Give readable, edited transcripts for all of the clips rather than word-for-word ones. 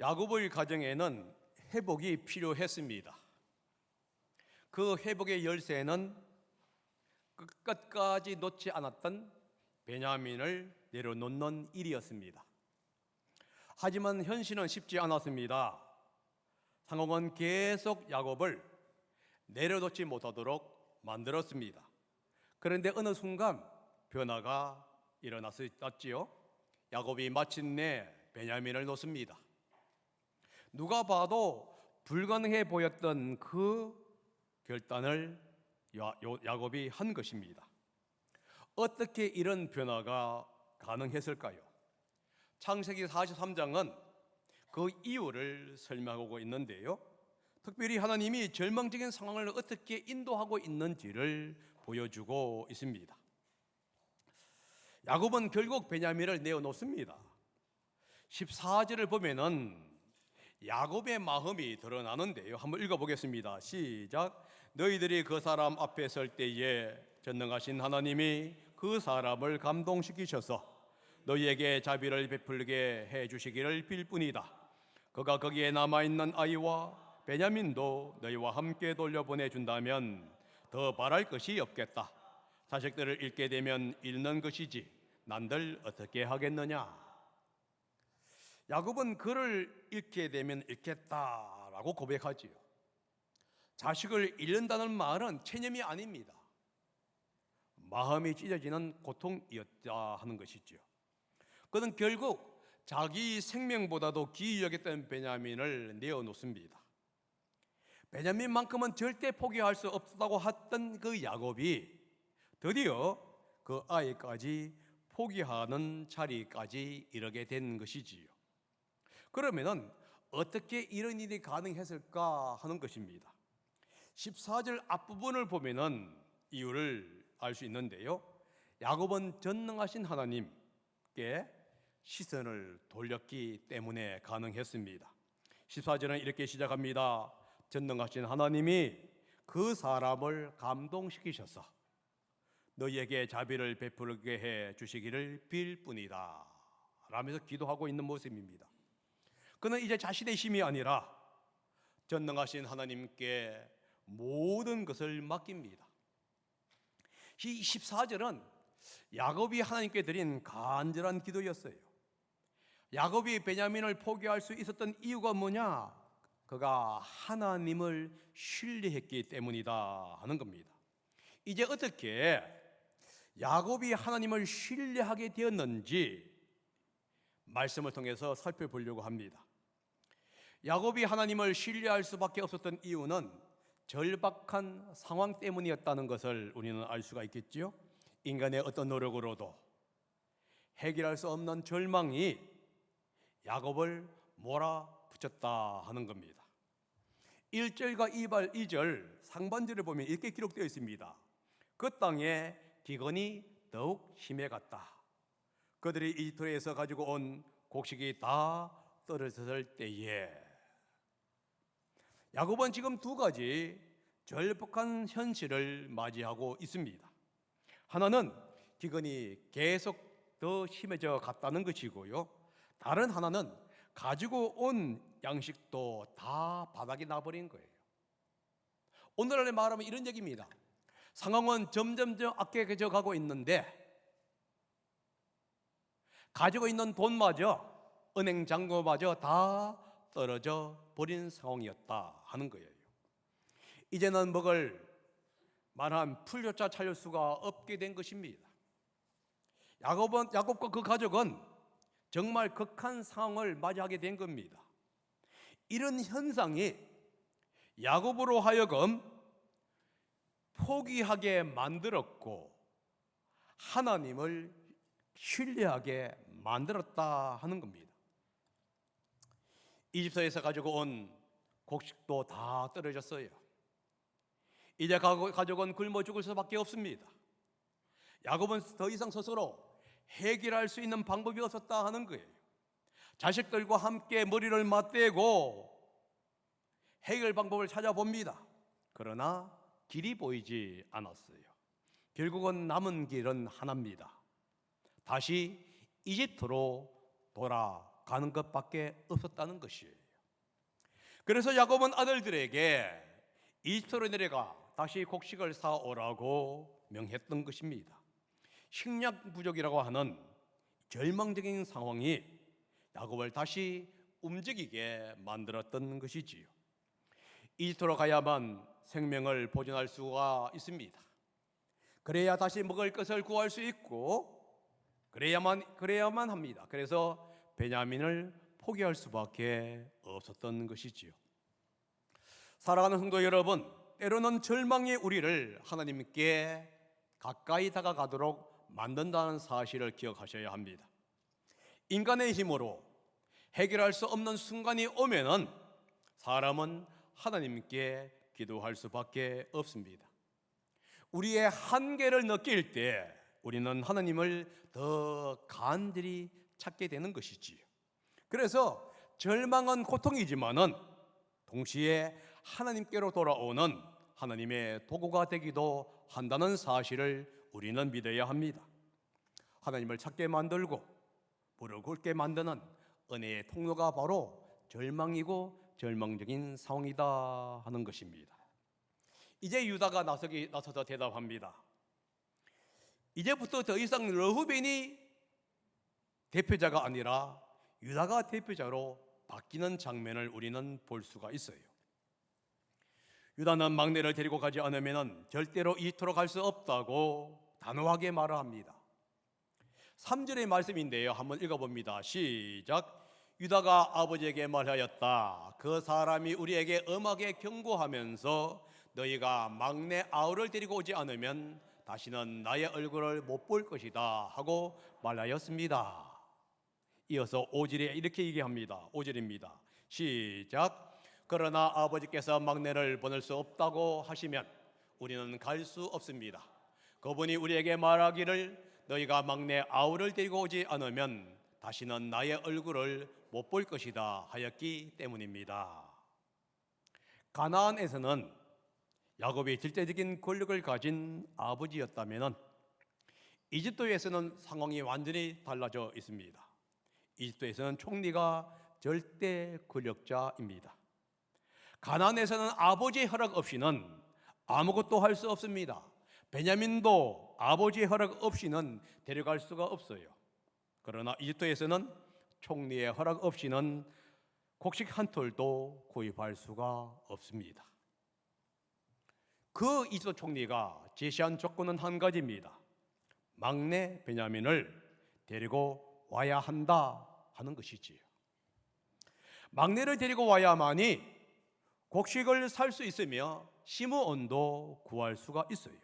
야곱의 가정에는 회복이 필요했습니다. 그 회복의 열쇠는 끝까지 놓지 않았던 베냐민을 내려놓는 일이었습니다. 하지만 현실은 쉽지 않았습니다. 상황은 계속 야곱을 내려놓지 못하도록 만들었습니다. 그런데 어느 순간 변화가 일어났지요. 야곱이 마침내 베냐민을 놓습니다. 누가 봐도 불가능해 보였던 그 결단을 야곱이 한 것입니다. 어떻게 이런 변화가 가능했을까요? 창세기 43장은 그 이유를 설명하고 있는데요. 특별히 하나님이 절망적인 상황을 어떻게 인도하고 있는지를 보여주고 있습니다. 야곱은 결국 베냐민을 내어놓습니다. 14절을 보면은 야곱의 마음이 드러나는데요. 한번 읽어보겠습니다. 시작. 너희들이 그 사람 앞에 설 때에 전능하신 하나님이 그 사람을 감동시키셔서 너희에게 자비를 베풀게 해주시기를 빌 뿐이다. 그가 거기에 남아있는 아이와 베냐민도 너희와 함께 돌려보내준다면 더 바랄 것이 없겠다. 자식들을 잃게 되면 잃는 것이지 난들 어떻게 하겠느냐. 야곱은 그를 잃게 되면 잃겠다라고 고백하지요. 자식을 잃는다는 말은 체념이 아닙니다. 마음이 찢어지는 고통이었다 하는 것이죠. 그는 결국 자기 생명보다도 귀히 여겼던 베냐민을 내어놓습니다. 베냐민만큼은 절대 포기할 수 없다고 했던 그 야곱이 드디어 그 아이까지 포기하는 자리까지 이르게 된 것이지요. 그러면은 어떻게 이런 일이 가능했을까 하는 것입니다. 14절 앞부분을 보면은 이유를 알 수 있는데요. 야곱은 전능하신 하나님께 시선을 돌렸기 때문에 가능했습니다. 14절은 이렇게 시작합니다. 전능하신 하나님이 그 사람을 감동시키셔서 너희에게 자비를 베풀게 해 주시기를 빌 뿐이다 라면서 기도하고 있는 모습입니다. 그는 이제 자신의 힘이 아니라 전능하신 하나님께 모든 것을 맡깁니다. 이 14절은 야곱이 하나님께 드린 간절한 기도였어요. 야곱이 베냐민을 포기할 수 있었던 이유가 뭐냐? 그가 하나님을 신뢰했기 때문이다 하는 겁니다. 이제 어떻게 야곱이 하나님을 신뢰하게 되었는지 말씀을 통해서 살펴보려고 합니다. 야곱이 하나님을 신뢰할 수밖에 없었던 이유는 절박한 상황 때문이었다는 것을 우리는 알 수가 있겠지요. 인간의 어떤 노력으로도 해결할 수 없는 절망이 야곱을 몰아붙였다 하는 겁니다. 1절과 2절 상반절을 보면 이렇게 기록되어 있습니다. 그 땅에 기근이 더욱 심해갔다. 그들이 이집트에서 가지고 온 곡식이 다 떨어졌을 때에 야곱은 지금 두 가지 절박한 현실을 맞이하고 있습니다. 하나는 기근이 계속 더 심해져 갔다는 것이고요. 다른 하나는 가지고 온 양식도 다 바닥이 나버린 거예요. 오늘날에 말하면 이런 얘기입니다. 상황은 점점점 악해져 가고 있는데 가지고 있는 돈마저 은행 잔고마저 다 떨어져 버린 상황이었다 하는 거예요. 이제는 먹을 만한 풀조차 찾을 수가 없게 된 것입니다. 야곱과 그 가족은 정말 극한 상황을 맞이하게 된 겁니다. 이런 현상이 야곱으로 하여금 포기하게 만들었고 하나님을 신뢰하게 만들었다 하는 겁니다. 이집트에서 가지고 온 곡식도 다 떨어졌어요. 이제 가족은 굶어 죽을 수밖에 없습니다. 야곱은 더 이상 스스로 해결할 수 있는 방법이 없었다 하는 거예요. 자식들과 함께 머리를 맞대고 해결 방법을 찾아봅니다. 그러나 길이 보이지 않았어요. 결국은 남은 길은 하나입니다. 다시 이집트로 돌아가는 가는 것밖에 없었다는 것이에요. 그래서 야곱은 아들들에게 이집트로 내려가 다시 곡식을 사오라고 명했던 것입니다. 식량 부족이라고 하는 절망적인 상황이 야곱을 다시 움직이게 만들었던 것이지요. 이집트로 가야만 생명을 보존할 수가 있습니다. 그래야 다시 먹을 것을 구할 수 있고 그래야만 합니다. 그래서 베냐민을 포기할 수밖에 없었던 것이지요. 사랑하는 성도 여러분, 때로는 절망이 우리를 하나님께 가까이 다가가도록 만든다는 사실을 기억하셔야 합니다. 인간의 힘으로 해결할 수 없는 순간이 오면은 사람은 하나님께 기도할 수밖에 없습니다. 우리의 한계를 느낄 때 우리는 하나님을 더 간절히 찾게 되는 것이지요. 그래서 절망은 고통이지만은 동시에 하나님께로 돌아오는 하나님의 도구가 되기도 한다는 사실을 우리는 믿어야 합니다. 하나님을 찾게 만들고 무릎 꿇게 만드는 은혜의 통로가 바로 절망이고 절망적인 상황이다 하는 것입니다. 이제 유다가 나서서 대답합니다. 이제부터 더 이상 르후벤이 대표자가 아니라 유다가 대표자로 바뀌는 장면을 우리는 볼 수가 있어요. 유다는 막내를 데리고 가지 않으면 절대로 이토로 갈 수 없다고 단호하게 말을 합니다. 3절의 말씀인데요, 한번 읽어봅니다. 시작. 유다가 아버지에게 말하였다. 그 사람이 우리에게 엄하게 경고하면서 너희가 막내 아우를 데리고 오지 않으면 다시는 나의 얼굴을 못 볼 것이다 하고 말하였습니다. 이어서 5절에 이렇게 얘기합니다. 5절입니다. 시작. 그러나 아버지께서 막내를 보낼 수 없다고 하시면 우리는 갈 수 없습니다. 그분이 우리에게 말하기를 너희가 막내 아우를 데리고 오지 않으면 다시는 나의 얼굴을 못 볼 것이다 하였기 때문입니다. 가나안에서는 야곱이 절대적인 권력을 가진 아버지였다면 이집트에서는 상황이 완전히 달라져 있습니다. 이집트에서는 총리가 절대 권력자입니다. 가나안에서는 아버지의 허락 없이는 아무것도 할 수 없습니다. 베냐민도 아버지의 허락 없이는 데려갈 수가 없어요. 그러나 이집트에서는 총리의 허락 없이는 곡식 한 톨도 구입할 수가 없습니다. 그 이집트 총리가 제시한 조건은 한 가지입니다. 막내 베냐민을 데리고 와야 한다 하는 것이지요. 막내를 데리고 와야만이 곡식을 살 수 있으며 시므온도 구할 수가 있어요.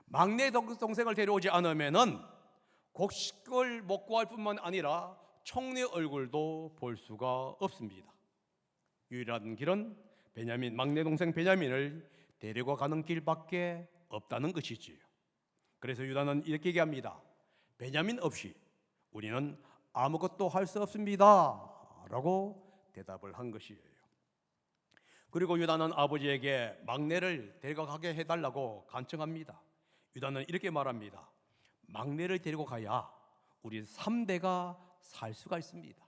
막내 동생을 데려오지 않으면은 곡식을 못 구할 뿐만 아니라 총리 얼굴도 볼 수가 없습니다. 유일한 길은 막내 동생 베냐민을 데리고 가는 길밖에 없다는 것이지요. 그래서 유다는 이렇게 얘기합니다. 베냐민 없이 우리는 아무것도 할 수 없습니다 라고 대답을 한 것이에요. 그리고 유다는 아버지에게 막내를 데려가게 해달라고 간청합니다. 유다는 이렇게 말합니다. 막내를 데리고 가야 우리 3대가 살 수가 있습니다.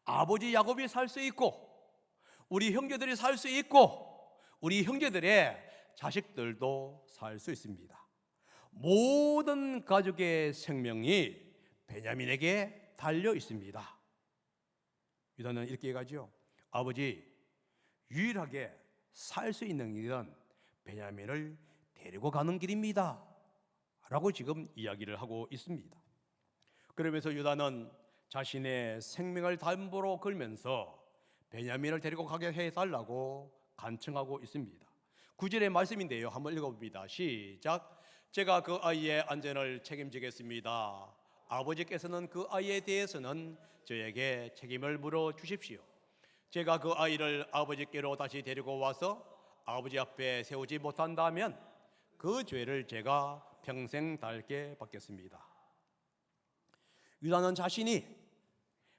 아버지 야곱이 살 수 있고 우리 형제들이 살 수 있고 우리 형제들의 자식들도 살 수 있습니다. 모든 가족의 생명이 베냐민에게 달려 있습니다. 유다는 이렇게 얘기하죠. 아버지, 유일하게 살 수 있는 길은 베냐민을 데리고 가는 길입니다 라고 지금 이야기를 하고 있습니다. 그러면서 유다는 자신의 생명을 담보로 걸면서 베냐민을 데리고 가게 해달라고 간청하고 있습니다. 9절의 말씀인데요, 한번 읽어봅니다. 시작. 제가 그 아이의 안전을 책임지겠습니다. 아버지께서는 그 아이에 대해서는 저에게 책임을 물어 주십시오. 제가 그 아이를 아버지께로 다시 데리고 와서 아버지 앞에 세우지 못한다면 그 죄를 제가 평생 달게 받겠습니다. 유다는 자신이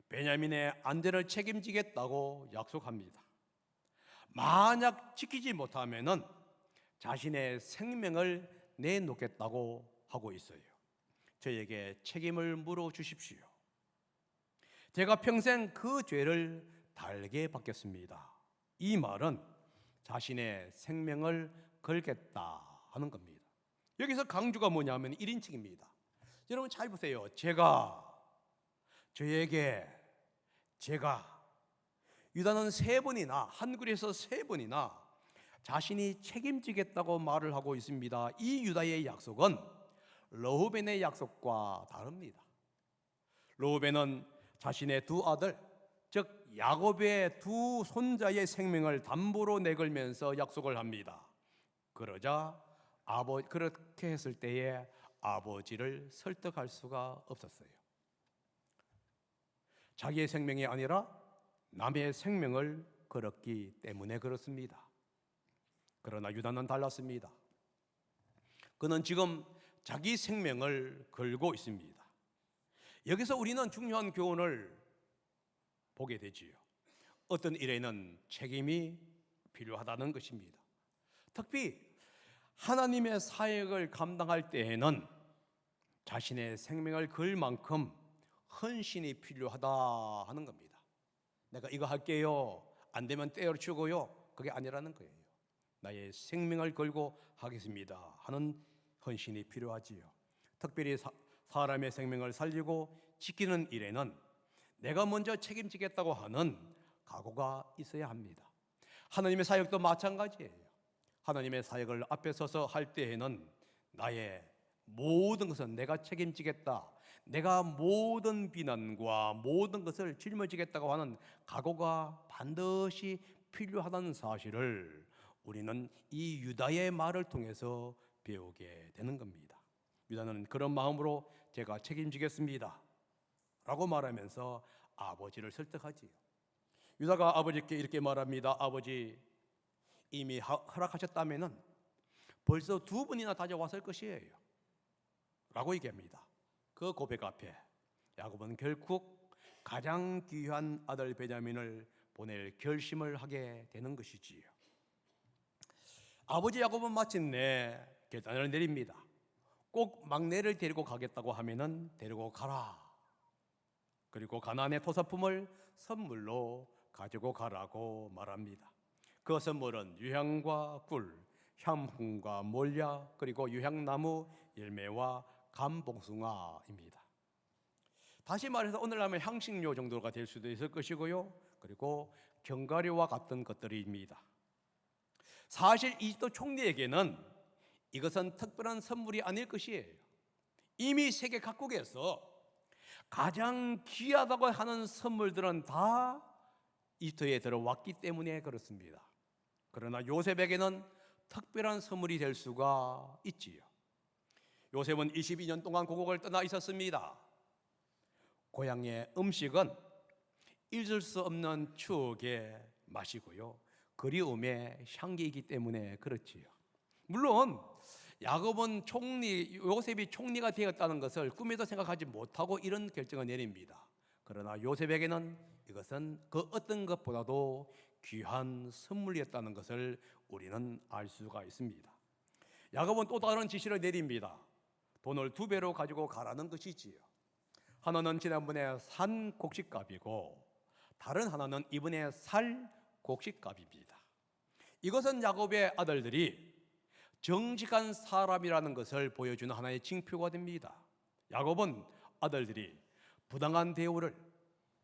베냐민의 안전을 책임지겠다고 약속합니다. 만약 지키지 못하면은 자신의 생명을 내놓겠다고 하고 있어요. 저에게 책임을 물어 주십시오. 제가 평생 그 죄를 달게 받겠습니다. 이 말은 자신의 생명을 걸겠다 하는 겁니다. 여기서 강조가 뭐냐면 1인칭입니다. 여러분 잘 보세요. 제가 유다는 3번이나 한글에서 3번이나 자신이 책임지겠다고 말을 하고 있습니다. 이 유다의 약속은 르우벤의 약속과 다릅니다. 르우벤은 자신의 2 아들, 즉 야곱의 2 손자의 생명을 담보로 내걸면서 약속을 합니다. 그러자 그렇게 했을 때에 아버지를 설득할 수가 없었어요. 자기의 생명이 아니라 남의 생명을 걸었기 때문에 그렇습니다. 그러나 유다는 달랐습니다. 그는 지금 자기 생명을 걸고 있습니다. 여기서 우리는 중요한 교훈을 보게 되지요. 어떤 일에는 책임이 필요하다는 것입니다. 특히 하나님의 사역을 감당할 때에는 자신의 생명을 걸 만큼 헌신이 필요하다 하는 겁니다. 내가 이거 할게요, 안 되면 때려치우고요, 그게 아니라는 거예요. 나의 생명을 걸고 하겠습니다 하는 헌신이 필요하지요. 특별히 사람의 생명을 살리고 지키는 일에는 내가 먼저 책임지겠다고 하는 각오가 있어야 합니다. 하나님의 사역도 마찬가지예요. 하나님의 사역을 앞에 서서 할 때에는 나의 모든 것은 내가 책임지겠다, 내가 모든 비난과 모든 것을 짊어지겠다고 하는 각오가 반드시 필요하다는 사실을 우리는 이 유다의 말을 통해서 배우게 되는 겁니다. 유다는 그런 마음으로 제가 책임지겠습니다 라고 말하면서 아버지를 설득하지요. 유다가 아버지께 이렇게 말합니다. 아버지, 이미 허락하셨다면은 벌써 2번이나 다져왔을 것이에요 라고 얘기합니다. 그 고백 앞에 야곱은 결국 가장 귀한 아들 베냐민을 보낼 결심을 하게 되는 것이지요. 아버지 야곱은 마침내 결단을 내립니다. 꼭 막내를 데리고 가겠다고 하면은 데리고 가라. 그리고 가나안의 토사품을 선물로 가지고 가라고 말합니다. 그 선물은 유향과 꿀, 향품과 몰약, 그리고 유향나무 열매와 감봉숭아입니다. 다시 말해서 오늘 하면 향신료 정도가 될 수도 있을 것이고요, 그리고 견과류와 같은 것들입니다. 사실 이집트 총리에게는 이것은 특별한 선물이 아닐 것이에요. 이미 세계 각국에서 가장 귀하다고 하는 선물들은 다 이집트에 들어왔기 때문에 그렇습니다. 그러나 요셉에게는 특별한 선물이 될 수가 있지요. 요셉은 22년 동안 고국을 떠나 있었습니다. 고향의 음식은 잊을 수 없는 추억의 맛이고요, 그리움의 향기이기 때문에 그렇지요. 물론 요셉이 총리가 되었다는 것을 꿈에도 생각하지 못하고 이런 결정을 내립니다. 그러나 요셉에게는 이것은 그 어떤 것보다도 귀한 선물이었다는 것을 우리는 알 수가 있습니다. 야곱은 또 다른 지시를 내립니다. 돈을 2배로 가지고 가라는 것이지요. 하나는 지난번에 산 곡식값이고 다른 하나는 이번에 살 곡식값입니다. 이것은 야곱의 아들들이 정직한 사람이라는 것을 보여주는 하나의 징표가 됩니다. 야곱은 아들들이 부당한 대우를,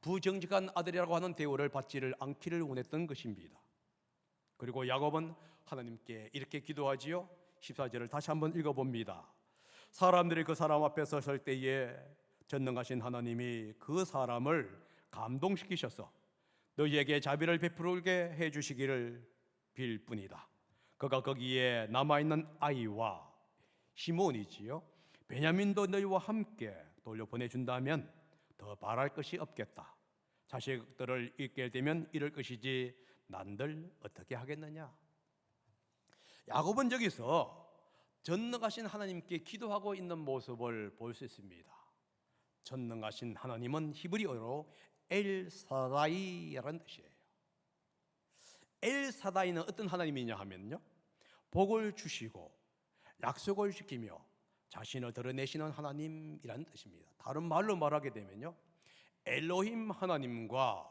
부정직한 아들이라고 하는 대우를 받지를 않기를 원했던 것입니다. 그리고 야곱은 하나님께 이렇게 기도하지요. 14절을 다시 한번 읽어봅니다. 사람들이 그 사람 앞에 설 때에 전능하신 하나님이 그 사람을 감동시키셔서 너희에게 자비를 베풀게 해주시기를 빌 뿐이다. 그가 거기에 남아있는 아이와 시몬이지요, 베냐민도 너희와 함께 돌려보내준다면 더 바랄 것이 없겠다. 자식들을 잃게 되면 이럴 것이지 난들 어떻게 하겠느냐. 야곱은 여기서 전능하신 하나님께 기도하고 있는 모습을 볼 수 있습니다. 전능하신 하나님은 히브리어로 엘사다이라는 뜻이에요. 엘사다이는 어떤 하나님이냐 하면요, 복을 주시고 약속을 지키며 자신을 드러내시는 하나님이라는 뜻입니다. 다른 말로 말하게 되면요, 엘로힘 하나님과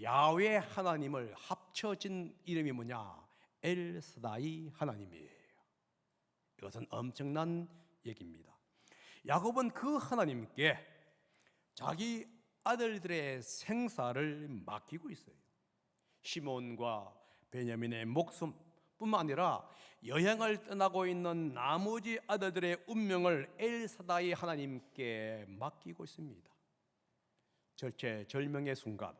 야훼 하나님을 합쳐진 이름이 뭐냐? 엘사다이 하나님이에요. 이것은 엄청난 얘기입니다. 야곱은 그 하나님께 자기 아들들의 생사를 맡기고 있어요. 시몬과 베냐민의 목숨뿐만 아니라 여행을 떠나고 있는 나머지 아들들의 운명을 엘사다이 하나님께 맡기고 있습니다. 절체절명의 순간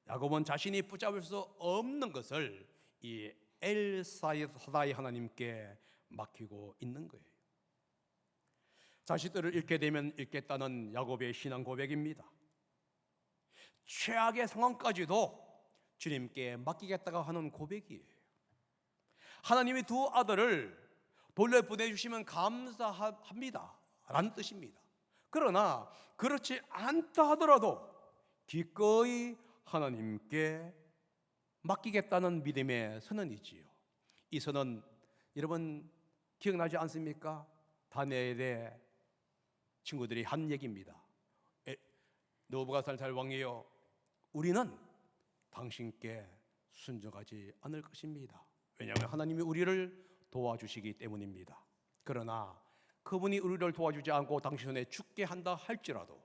야곱은 자신이 붙잡을 수 없는 것을 이 엘사다이 하나님께 맡기고 있는 거예요. 자식들을 잃게 되면 잃겠다는 야곱의 신앙 고백입니다. 최악의 상황까지도 주님께 맡기겠다고 하는 고백이에요. 하나님이 두 아들을 돌려보내주시면 감사합니다 라는 뜻입니다. 그러나 그렇지 않다 하더라도 기꺼이 하나님께 맡기겠다는 믿음의 선언이지요. 이 선언 여러분 기억나지 않습니까? 다니엘의 친구들이 한 얘기입니다. 느부갓네살 왕이여, 우리는 당신께 순종하지 않을 것입니다. 왜냐하면 하나님이 우리를 도와주시기 때문입니다. 그러나 그분이 우리를 도와주지 않고 당신 손에 죽게 한다 할지라도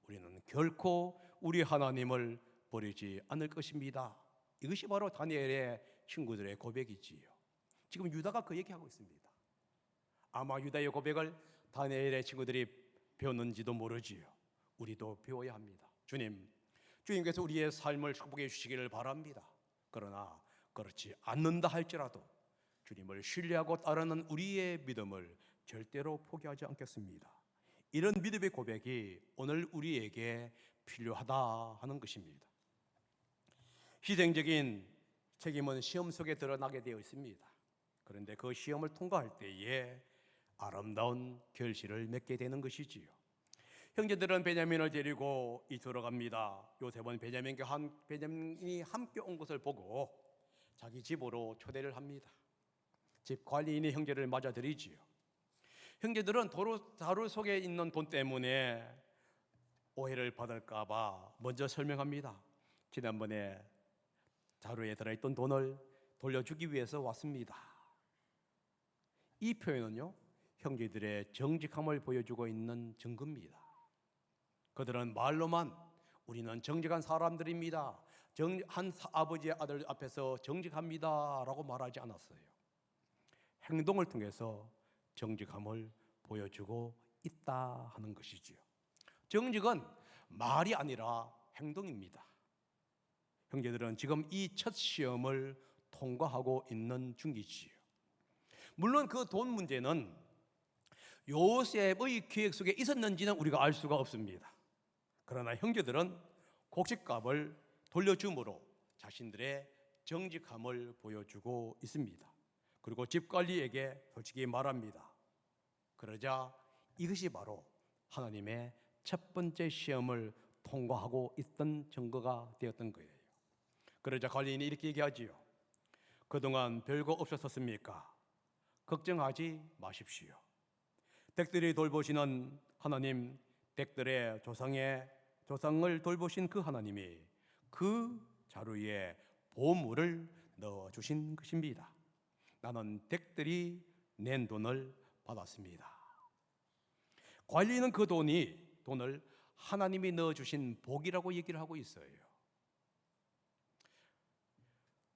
우리는 결코 우리 하나님을 버리지 않을 것입니다. 이것이 바로 다니엘의 친구들의 고백이지요. 지금 유다가 그 얘기하고 있습니다. 아마 유다의 고백을 다니엘의 친구들이 배웠는지도 모르지요. 우리도 배워야 합니다. 주님께서 우리의 삶을 축복해 주시기를 바랍니다. 그러나 그렇지 않는다 할지라도 주님을 신뢰하고 따르는 우리의 믿음을 절대로 포기하지 않겠습니다. 이런 믿음의 고백이 오늘 우리에게 필요하다 하는 것입니다. 희생적인 책임은 시험 속에 드러나게 되어 있습니다. 그런데 그 시험을 통과할 때에 아름다운 결실을 맺게 되는 것이지요. 형제들은 베냐민을 데리고 들어갑니다. 요셉은 베냐민이 함께 온 것을 보고 자기 집으로 초대를 합니다. 집 관리인이 형제를 맞아들이지요. 형제들은 다루 속에 있는 돈 때문에 오해를 받을까 봐 먼저 설명합니다. 지난번에 자루에 들어있던 돈을 돌려주기 위해서 왔습니다. 이 표현은요, 형제들의 정직함을 보여주고 있는 증거입니다. 그들은 말로만 우리는 정직한 사람들입니다, 한 아버지의 아들 앞에서 정직합니다 라고 말하지 않았어요. 행동을 통해서 정직함을 보여주고 있다 하는 것이지요. 정직은 말이 아니라 행동입니다. 형제들은 지금 이 첫 시험을 통과하고 있는 중이지요. 물론 그 돈 문제는 요셉의 계획 속에 있었는지는 우리가 알 수가 없습니다. 그러나 형제들은 곡식값을 돌려줌으로 자신들의 정직함을 보여주고 있습니다. 그리고 집관리에게 솔직히 말합니다. 그러자 이것이 바로 하나님의 첫 번째 시험을 통과하고 있던 증거가 되었던 거예요. 그러자 관리인이 이렇게 얘기하지요. 그동안 별거 없었습니까? 걱정하지 마십시오. 댁들이 돌보시는 하나님, 댁들의 조상을 돌보신 그 하나님이 그 자루에 보물을 넣어주신 것입니다. 나는 댁들이 낸 돈을 받았습니다. 관리는 그 돈을 하나님이 넣어주신 복이라고 얘기를 하고 있어요.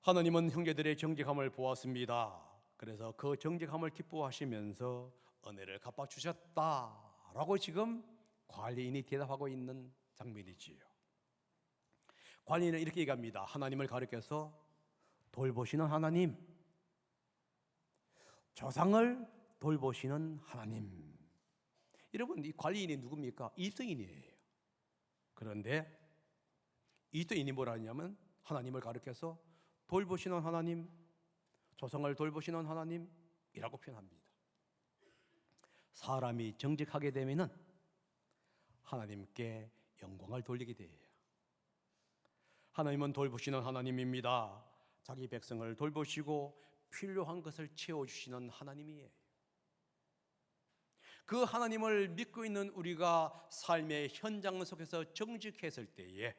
하나님은 형제들의 정직함을 보았습니다. 그래서 그 정직함을 기뻐하시면서 은혜를 갚아주셨다라고 지금 관리인이 대답하고 있는 장면이지요. 관리인은 이렇게 얘기합니다. 하나님을 가리켜서 돌보시는 하나님, 조상을 돌보시는 하나님. 여러분, 이 관리인이 누굽니까? 이스인이에요. 그런데 이스인이 뭐라 하냐면 하나님을 가리켜서 돌보시는 하나님, 조상을 돌보시는 하나님이라고 표현합니다. 사람이 정직하게 되면은 하나님께 영광을 돌리게 돼요. 하나님은 돌보시는 하나님입니다. 자기 백성을 돌보시고 필요한 것을 채워주시는 하나님이에요. 그 하나님을 믿고 있는 우리가 삶의 현장 속에서 정직했을 때에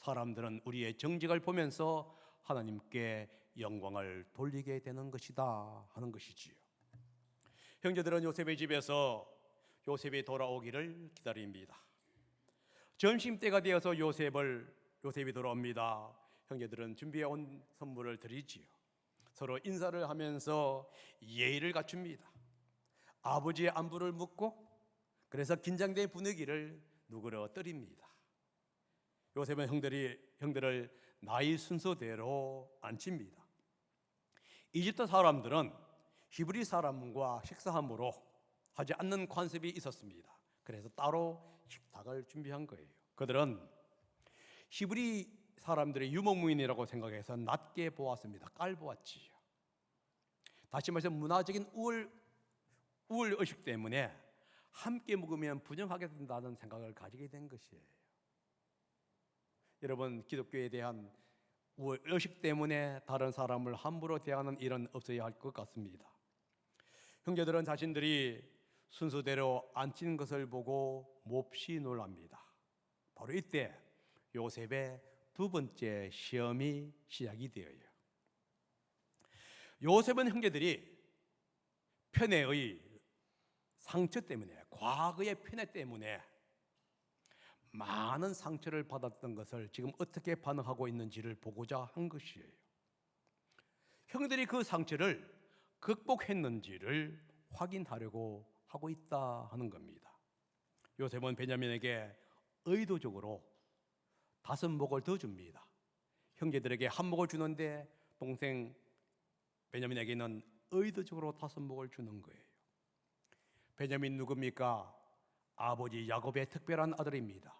사람들은 우리의 정직을 보면서 하나님께 영광을 돌리게 되는 것이다 하는 것이지요. 형제들은 요셉의 집에서 요셉이 돌아오기를 기다립니다. 점심때가 되어서 요셉이 돌아옵니다. 형제들은 준비해온 선물을 드리지요. 서로 인사를 하면서 예의를 갖춥니다. 아버지의 안부를 묻고 그래서 긴장된 분위기를 누그러뜨립니다. 요셉은 형들을 나이 순서대로 앉힙니다. 이집트 사람들은 히브리 사람과 식사함으로 하지 않는 관습이 있었습니다. 그래서 따로 식탁을 준비한 거예요. 그들은 히브리 사람들의 유목민이라고 생각해서 낮게 보았습니다. 깔보았지요. 다시 말해서 문화적인 우월의식 때문에 함께 먹으면 부정하게 된다는 생각을 가지게 된 것이에요. 여러분, 기독교에 대한 우월의식 때문에 다른 사람을 함부로 대하는 일은 없어야 할 것 같습니다. 형제들은 자신들이 순서대로 앉힌 것을 보고 몹시 놀랍니다. 바로 이때 요셉의 두 번째 시험이 시작이 되어요. 요셉은 형제들이 편애의 상처 때문에, 과거의 편애 때문에 많은 상처를 받았던 것을 지금 어떻게 반응하고 있는지를 보고자 한 것이에요. 형들이 그 상처를 극복했는지를 확인하려고 하고 있다 하는 겁니다. 요셉은 베냐민에게 의도적으로 5목을 더 줍니다. 형제들에게 1목을 주는데 동생 베냐민에게는 의도적으로 5목을 주는 거예요. 베냐민 누굽니까? 아버지 야곱의 특별한 아들입니다.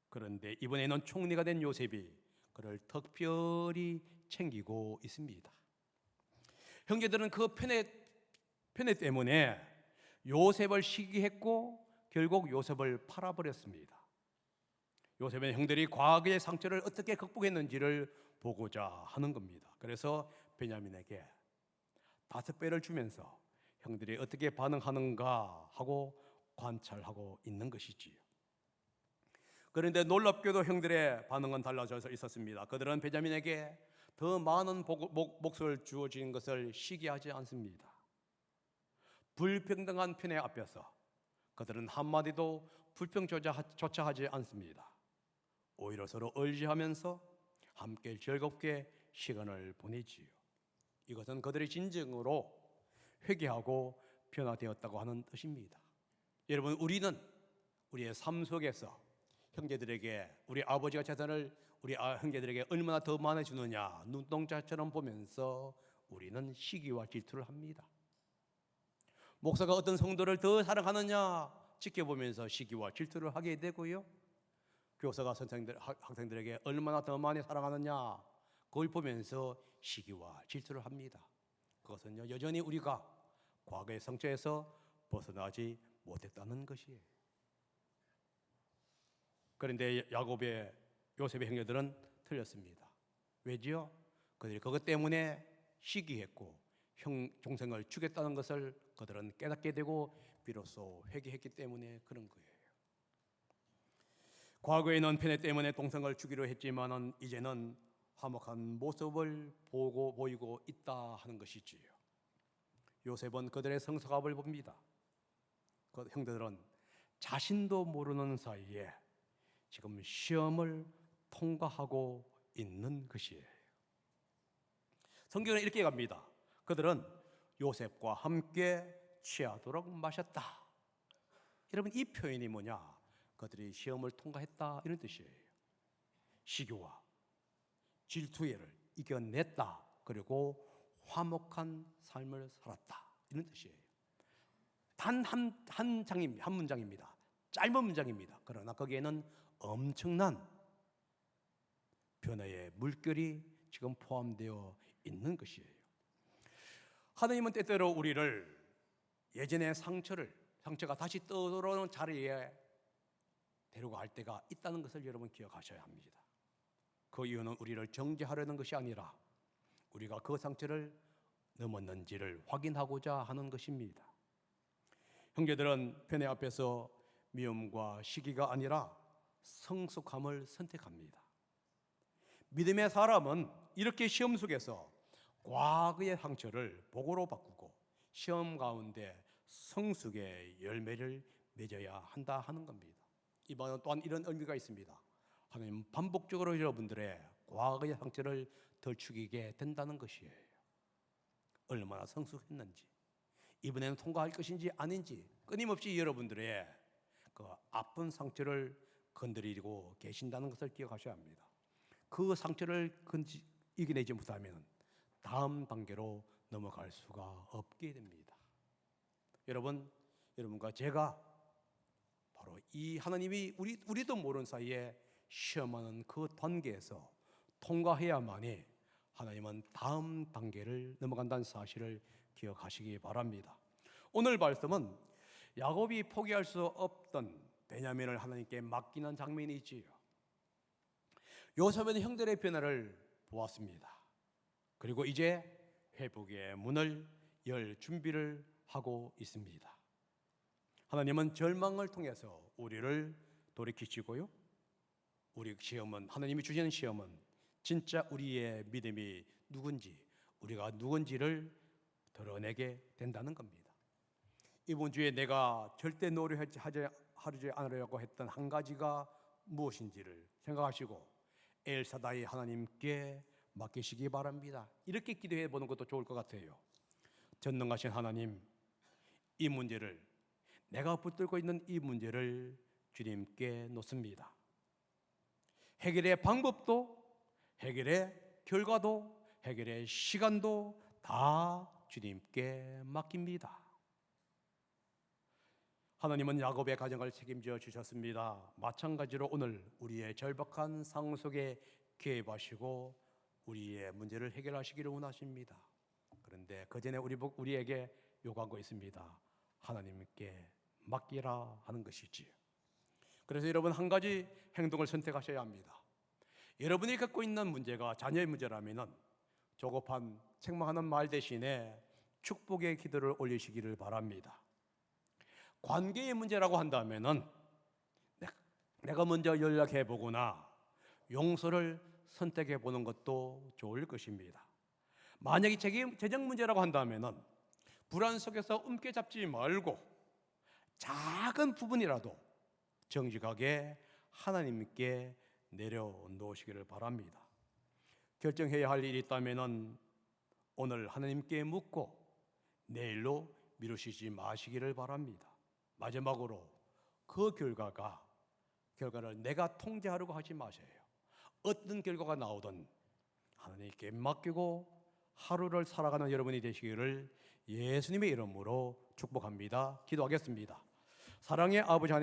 그런데 이번에는 총리가 된 요셉이 그를 특별히 챙기고 있습니다. 형제들은 그 편애 때문에 요셉을 시기했고 결국 요셉을 팔아버렸습니다. 요셉은 형들이 과거의 상처를 어떻게 극복했는지를 보고자 하는 겁니다. 그래서 베냐민에게 5배를 주면서 형들이 어떻게 반응하는가 하고 관찰하고 있는 것이지요. 그런데 놀랍게도 형들의 반응은 달라져 있었습니다. 그들은 베냐민에게 더 많은 몫을 주어진 것을 시기하지 않습니다. 불평등한 편애 앞에서 그들은 한마디도 불평조차 하지 않습니다. 오히려 서로 의지하면서 함께 즐겁게 시간을 보내지요. 이것은 그들이 진정으로 회개하고 변화되었다고 하는 뜻입니다. 여러분, 우리는 우리의 삶 속에서 형제들에게 우리 아버지가 재산을 우리 형제들에게 얼마나 더 많이 주느냐 눈동자처럼 보면서 우리는 시기와 질투를 합니다. 목사가 어떤 성도를 더 사랑하느냐 지켜보면서 시기와 질투를 하게 되고요. 교사가 학생들에게 얼마나 더 많이 사랑하느냐 그걸 보면서 시기와 질투를 합니다. 그것은요, 여전히 우리가 과거의 상처에서 벗어나지 못했다는 것이에요. 그런데 요셉의 형제들은 틀렸습니다. 왜지요? 그들이 그것 때문에 시기했고 동생을 죽였다는 것을 그들은 깨닫게 되고 비로소 회개했기 때문에 그런 거예요. 과거에는 편애 때문에 동생을 죽이려 했지만은 이제는 화목한 모습을 보이고 있다 하는 것이지요. 요셉은 그들의 성숙함을 봅니다. 그 형제들은 자신도 모르는 사이에 지금 시험을 통과하고 있는 것이에요. 성경은 이렇게 갑니다. 그들은 요셉과 함께 취하도록 마셨다. 여러분, 이 표현이 뭐냐? 그들이 시험을 통과했다 이런 뜻이에요. 시기와 질투를 이겨냈다. 그리고 화목한 삶을 살았다 이런 뜻이에요. 단 한 문장입니다. 짧은 문장입니다. 그러나 거기에는 엄청난 변화의 물결이 지금 포함되어 있는 것이에요. 하나님은 때때로 우리를 예전의 상처가 다시 떠오르는 자리에 데려갈 때가 있다는 것을 여러분 기억하셔야 합니다. 그 이유는 우리를 정죄하려는 것이 아니라 우리가 그 상처를 넘었는지를 확인하고자 하는 것입니다. 형제들은 편애 앞에서 미움과 시기가 아니라 성숙함을 선택합니다. 믿음의 사람은 이렇게 시험 속에서 과거의 상처를 복으로 바꾸고 시험 가운데 성숙의 열매를 맺어야 한다 하는 겁니다. 이번은 또한 이런 의미가 있습니다. 하나님 반복적으로 여러분들의 과거의 상처를 덜 죽이게 된다는 것이에요. 얼마나 성숙했는지, 이번에는 통과할 것인지 아닌지 끊임없이 여러분들의 그 아픈 상처를 건드리고 계신다는 것을 기억하셔야 합니다. 그 상처를 이겨내지 못하면 다음 단계로 넘어갈 수가 없게 됩니다. 여러분과 제가 바로 이 하나님이 우리도 모르는 사이에 시험하는 그 단계에서 통과해야만이 하나님은 다음 단계를 넘어간다는 사실을 기억하시기 바랍니다. 오늘 말씀은 야곱이 포기할 수 없던 베냐민을 하나님께 맡기는 장면이지요. 요셉은 형들의 변화를 보았습니다. 그리고 이제 회복의 문을 열 준비를 하고 있습니다. 하나님은 절망을 통해서 우리를 돌이키시고요, 우리 시험은, 하나님이 주시는 시험은 진짜 우리의 믿음이 누군지, 우리가 누군지를 드러내게 된다는 겁니다. 이번 주에 내가 절대 노력하지 않으려고 했던 한 가지가 무엇인지를 생각하시고 엘사다이 하나님께 맡기시기 바랍니다. 이렇게 기도해 보는 것도 좋을 것 같아요. 전능하신 하나님, 이 문제를, 내가 붙들고 있는 이 문제를 주님께 놓습니다. 해결의 방법도, 해결의 결과도, 해결의 시간도 다 주님께 맡깁니다. 하나님은 야곱의 가정을 책임져 주셨습니다. 마찬가지로 오늘 우리의 절박한 상황 속에 개입하시고 우리의 문제를 해결하시기를 원하십니다. 그런데 그 전에 우리에게 요구한 거 있습니다. 하나님께 맡기라 하는 것이지요. 그래서 여러분, 한 가지 행동을 선택하셔야 합니다. 여러분이 갖고 있는 문제가 자녀의 문제라면 조급한 책망하는 말 대신에 축복의 기도를 올리시기를 바랍니다. 관계의 문제라고 한다면은 내가 먼저 연락해 보거나 용서를 선택해 보는 것도 좋을 것입니다. 만약에 재정 문제라고 한다면은 불안 속에서 움켜잡지 말고 작은 부분이라도 정직하게 하나님께 내려놓으시기를 바랍니다. 결정해야 할 일이 있다면은 오늘 하나님께 묻고 내일로 미루시지 마시기를 바랍니다. 마지막으로 그 결과를 내가 통제하려고 하지 마세요. 어떤 결과가 나오든 하나님께 맡기고 하루를 살아가는 여러분이 되시기를 예수님의 이름으로 축복합니다. 기도하겠습니다. 사랑의 아버지 하나님,